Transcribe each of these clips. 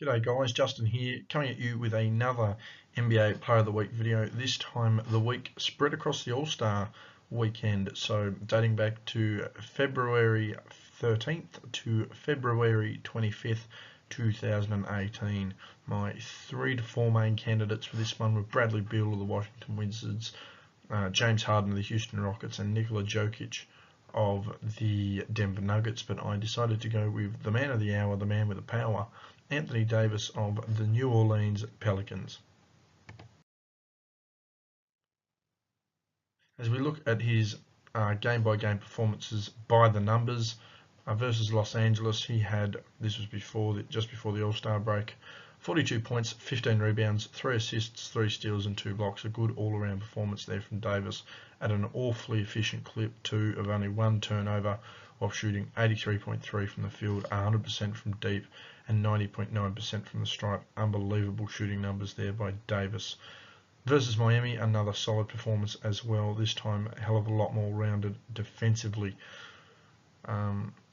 G'day guys, Justin here, coming at you with another NBA Player of the Week video. This time the week spread across the All-Star weekend, so dating back to February 13th to February 25th, 2018. My 3 to 4 main candidates for this one were Bradley Beal of the Washington Wizards, James Harden of the Houston Rockets, and Nikola Jokic of the Denver Nuggets, but I decided to go with the man of the hour, the man with the power, Anthony Davis of the New Orleans Pelicans. As we look at his game-by-game performances by the numbers versus Los Angeles, he had, this was just before the All-Star break, 42 points, 15 rebounds, 3 assists, 3 steals and 2 blocks. A good all-around performance there from Davis at an awfully efficient clip too, of only 1 turnover, while shooting 83.3 from the field, 100% from deep and 90.9% from the stripe. Unbelievable shooting numbers there by Davis. Versus Miami, another solid performance as well, this time a hell of a lot more rounded defensively.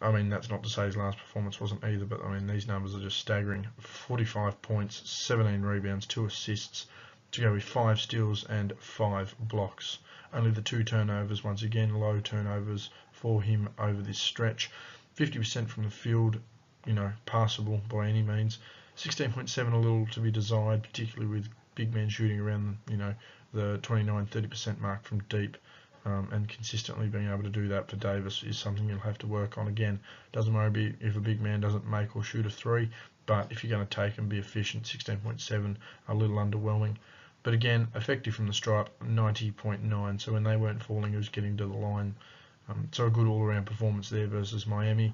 I mean, that's not to say his last performance wasn't either, but I mean, these numbers are just staggering. 45 points, 17 rebounds, 2 assists, to go with 5 steals and 5 blocks. Only the 2 turnovers, once again, low turnovers for him over this stretch. 50% from the field, passable by any means. 16.7, a little to be desired, particularly with big men shooting around, the 29-30% mark from deep. And consistently being able to do that for Davis is something you'll have to work on. Again, doesn't matter if a big man doesn't make or shoot a 3, but if you're going to take and be efficient, 16.7, a little underwhelming. But again, effective from the stripe, 90.9, so when they weren't falling, he was getting to the line. So a good all-around performance there versus Miami.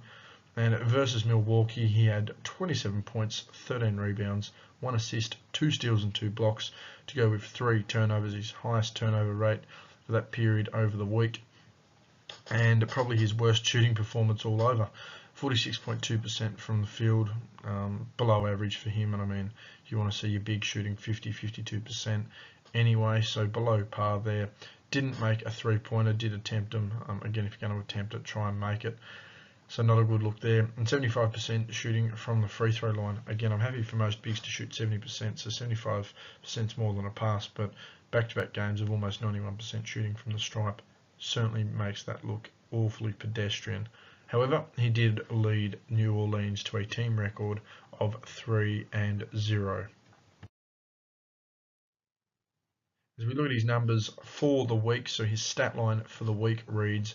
And versus Milwaukee, he had 27 points, 13 rebounds, 1 assist, 2 steals and 2 blocks, to go with 3 turnovers, his highest turnover rate for that period over the week, and probably his worst shooting performance all over. 46.2% from the field, below average for him, and I mean, you want to see your big shooting 52% anyway, so below par there. Didn't make a 3-pointer, did attempt them. Again, if you're going to attempt it, try and make it. So not a good look there. And 75% shooting from the free throw line. Again, I'm happy for most bigs to shoot 70%, so 75% is more than a pass, but back-to-back games of almost 91% shooting from the stripe certainly makes that look awfully pedestrian. However, he did lead New Orleans to a team record of 3-0. As we look at his numbers for the week, so his stat line for the week reads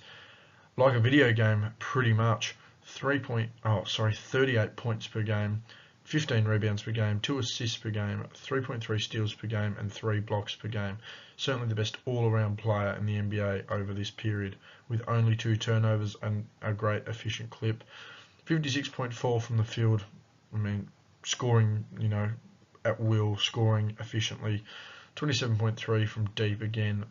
like a video game pretty much. 38 points per game, 15 rebounds per game, 2 assists per game, 3.3 steals per game, and 3 blocks per game. Certainly the best all-around player in the NBA over this period, with only 2 turnovers and a great efficient clip. 56.4 from the field. I mean, scoring, at will, scoring efficiently. 27.3 from deep again.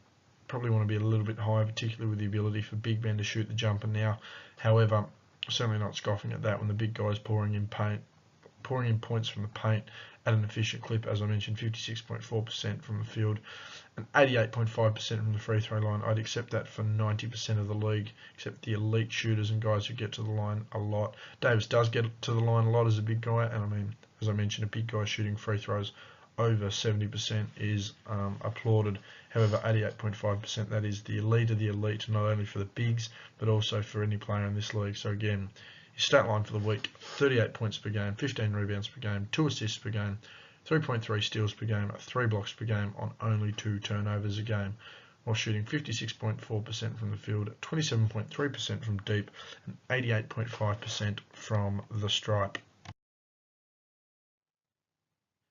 Probably want to be a little bit higher, particularly with the ability for big men to shoot the jumper now. However, certainly not scoffing at that when the big guys pouring in points from the paint at an efficient clip. As I mentioned, 56.4% from the field and 88.5% from the free throw line. I'd accept that for 90% of the league, except the elite shooters and guys who get to the line a lot. Davis does get to the line a lot as a big guy, and I mean, as I mentioned, a big guy shooting free throws over 70% is applauded. However, 88.5%, that is the elite of the elite, not only for the bigs, but also for any player in this league. So again, his stat line for the week, 38 points per game, 15 rebounds per game, 2 assists per game, 3.3 steals per game, 3 blocks per game on only 2 turnovers a game, while shooting 56.4% from the field, 27.3% from deep, and 88.5% from the stripe.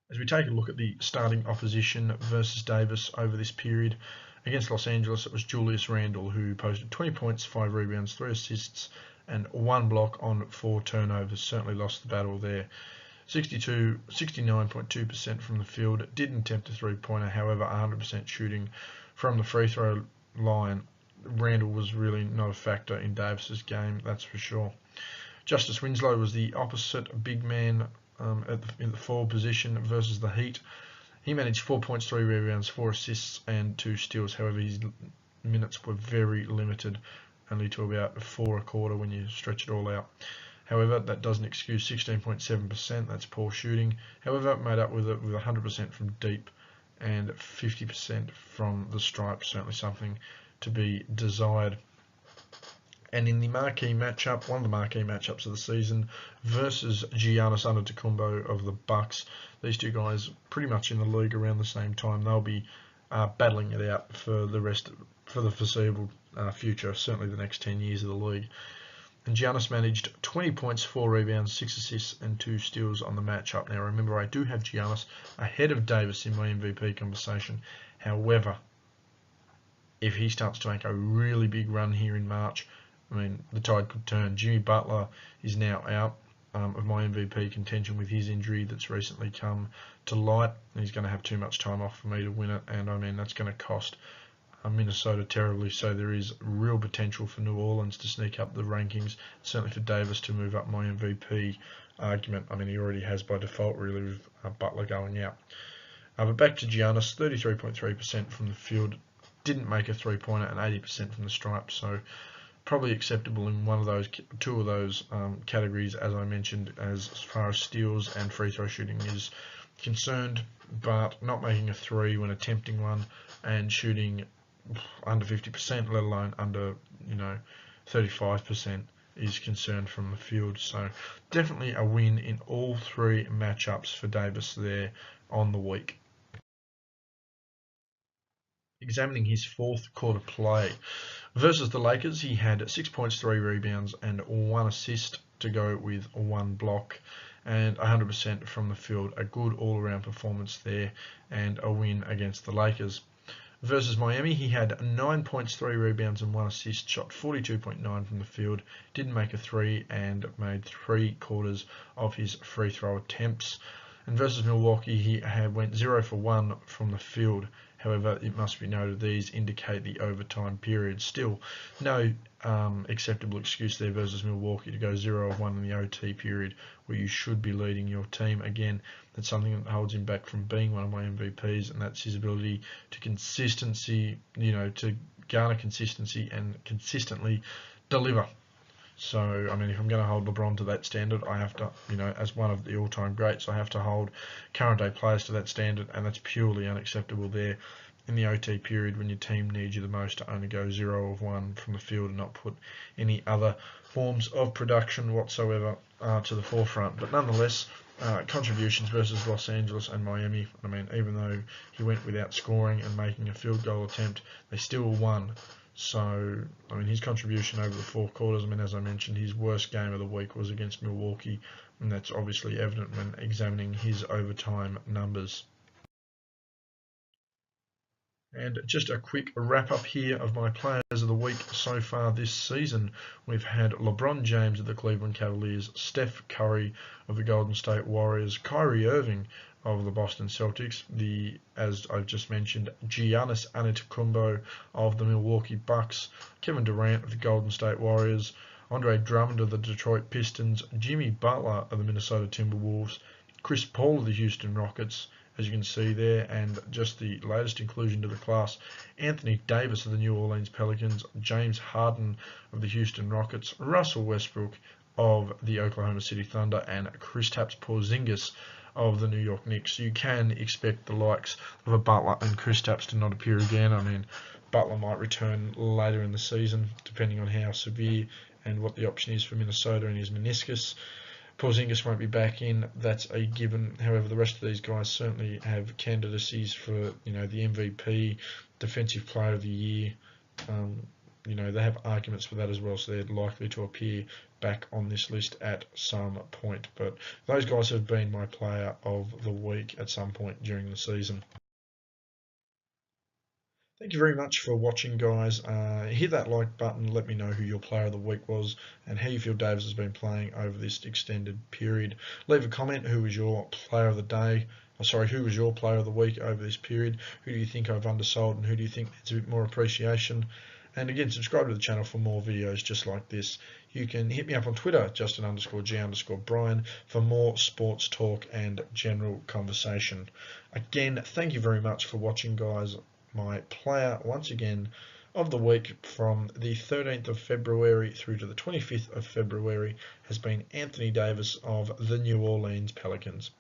As we take a look at the starting opposition versus Davis over this period, against Los Angeles, it was Julius Randle, who posted 20 points, 5 rebounds, 3 assists, and 1 block on 4 turnovers. Certainly lost the battle there. 69.2% from the field, didn't attempt a 3-pointer, however, 100% shooting from the free throw line. Randle was really not a factor in Davis's game, that's for sure. Justice Winslow was the opposite big man in the forward position versus the Heat. He managed 4 points, 3 rebounds, 4 assists, and 2 steals. However, his minutes were very limited, only to about 4 a quarter when you stretch it all out. However, that doesn't excuse 16.7%. That's poor shooting. However, made up with 100% from deep and 50% from the stripe. Certainly something to be desired. And in the marquee matchup, one of the marquee matchups of the season, versus Giannis Antetokounmpo of the Bucks, these two guys pretty much in the league around the same time. They'll be battling it out for the foreseeable future, certainly the next 10 years of the league. And Giannis managed 20 points, 4 rebounds, 6 assists, and 2 steals on the matchup. Now, remember, I do have Giannis ahead of Davis in my MVP conversation. However, if he starts to make a really big run here in March, I mean, the tide could turn. Jimmy Butler is now out of my MVP contention with his injury that's recently come to light. He's going to have too much time off for me to win it, and I mean, that's going to cost Minnesota terribly, so there is real potential for New Orleans to sneak up the rankings, certainly for Davis to move up my MVP argument. I mean, he already has by default, really, with Butler going out. But back to Giannis, 33.3% from the field, didn't make a three-pointer, and 80% from the stripe, so probably acceptable in two of those categories, as I mentioned, as far as steals and free throw shooting is concerned, but not making a three when attempting one and shooting under 50%, let alone under 35% is concerned from the field. So definitely a win in all three matchups for Davis there on the week. Examining his fourth quarter play versus the Lakers, he had 6 points, 3 rebounds, and 1 assist to go with 1 block, and 100% from the field. A good all-around performance there, and a win against the Lakers. Versus Miami, he had 9 points, 3 rebounds, and 1 assist, shot 42.9 from the field, didn't make a 3, and made 3/4 of his free throw attempts. And versus Milwaukee, he went 0 for 1 from the field. However, it must be noted these indicate the overtime period. Still, no acceptable excuse there versus Milwaukee to go 0 of 1 in the OT period, where you should be leading your team. Again, that's something that holds him back from being one of my MVPs, and that's his ability to to garner consistency and consistently deliver. So, I mean, if I'm going to hold LeBron to that standard, I have to, as one of the all-time greats, I have to hold current day players to that standard, and that's purely unacceptable there in the OT period when your team needs you the most to only go 0 of 1 from the field and not put any other forms of production whatsoever to the forefront. But nonetheless, contributions versus Los Angeles and Miami, I mean, even though he went without scoring and making a field goal attempt, they still won. So, I mean, his contribution over the 4 quarters, I mean, as I mentioned, his worst game of the week was against Milwaukee, and that's obviously evident when examining his overtime numbers. And just a quick wrap up here of my players of the week so far this season. We've had LeBron James of the Cleveland Cavaliers, Steph Curry of the Golden State Warriors, Kyrie Irving of the Boston Celtics, as I've just mentioned, Giannis Antetokounmpo of the Milwaukee Bucks, Kevin Durant of the Golden State Warriors, Andre Drummond of the Detroit Pistons, Jimmy Butler of the Minnesota Timberwolves, Chris Paul of the Houston Rockets, as you can see there, and just the latest inclusion to the class, Anthony Davis of the New Orleans Pelicans, James Harden of the Houston Rockets, Russell Westbrook of the Oklahoma City Thunder, and Kristaps Porzingis of the New York Knicks. You can expect the likes of a Butler and Kristaps to not appear again. I mean, Butler might return later in the season, depending on how severe and what the option is for Minnesota and his meniscus. Porzingis won't be back in, that's a given. However, the rest of these guys certainly have candidacies for, the MVP, Defensive Player of the Year. They have arguments for that as well, so they're likely to appear back on this list at some point. But those guys have been my player of the week at some point during the season. Thank you very much for watching, guys. Hit that like button, let me know who your player of the week was and how you feel Davis has been playing over this extended period. Leave a comment, who was your player of the day? Who was your player of the week over this period? Who do you think I've undersold and who do you think needs a bit more appreciation? And again, subscribe to the channel for more videos just like this. You can hit me up on Twitter, Justin_G_Bryan, for more sports talk and general conversation. Again, thank you very much for watching, guys. My player, once again, of the week from the 13th of February through to the 25th of February has been Anthony Davis of the New Orleans Pelicans.